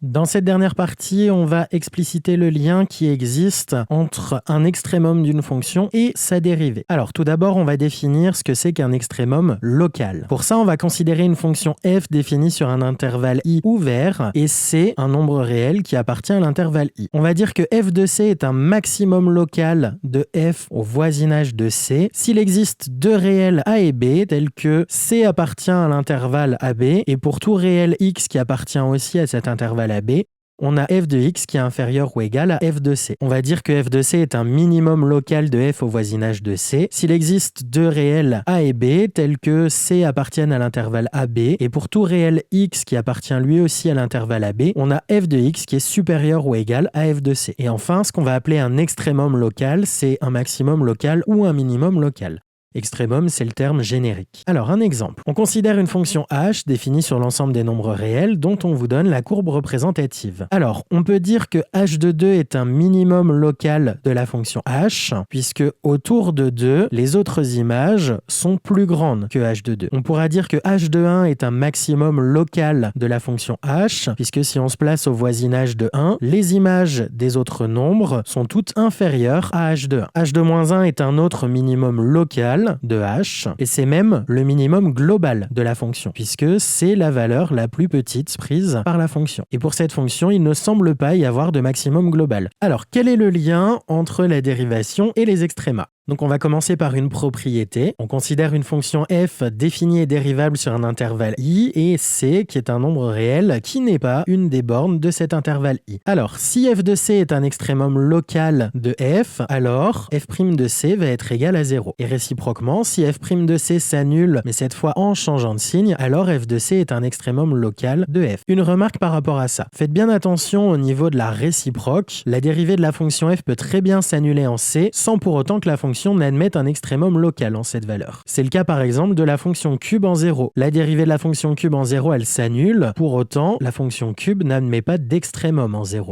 Dans cette dernière partie, on va expliciter le lien qui existe entre un extrémum d'une fonction et sa dérivée. Alors tout d'abord, on va définir ce que c'est qu'un extrémum local. Pour ça, on va considérer une fonction f définie sur un intervalle i ouvert et c un nombre réel qui appartient à l'intervalle i. On va dire que f de c est un maximum local de f au voisinage de c s'il existe deux réels a et b tels que c appartient à l'intervalle ab et pour tout réel x qui appartient aussi à cet intervalle AB, on a f de x qui est inférieur ou égal à f de c. On va dire que f de c est un minimum local de f au voisinage de c s'il existe deux réels a et b tels que c appartiennent à l'intervalle ab et pour tout réel x qui appartient lui aussi à l'intervalle ab, on a f de x qui est supérieur ou égal à f de c. Et enfin, ce qu'on va appeler un extrémum local, c'est un maximum local ou un minimum local. Extrémum, c'est le terme générique. Alors, un exemple. On considère une fonction h définie sur l'ensemble des nombres réels dont on vous donne la courbe représentative. Alors, on peut dire que h de 2 est un minimum local de la fonction h, puisque autour de 2, les autres images sont plus grandes que h de 2. On pourra dire que h de 1 est un maximum local de la fonction h, puisque si on se place au voisinage de 1, les images des autres nombres sont toutes inférieures à h de 1. h de moins 1 est un autre minimum local de h, et c'est même le minimum global de la fonction, puisque c'est la valeur la plus petite prise par la fonction. Et pour cette fonction, il ne semble pas y avoir de maximum global. Alors, quel est le lien entre la dérivation et les extrémas ? Donc on va commencer par une propriété. On considère une fonction f définie et dérivable sur un intervalle i et c qui est un nombre réel qui n'est pas une des bornes de cet intervalle i. Alors si f de c est un extrémum local de f, alors f' de c va être égal à 0. Et réciproquement, si f' de c s'annule, mais cette fois en changeant de signe, alors f de c est un extrémum local de f. Une remarque par rapport à ça. Faites bien attention au niveau de la réciproque. La dérivée de la fonction f peut très bien s'annuler en c sans pour autant que la fonction n'admette un extrémum local en cette valeur. C'est le cas par exemple de la fonction cube en 0. La dérivée de la fonction cube en 0, elle s'annule. Pour autant, la fonction cube n'admet pas d'extrémum en 0.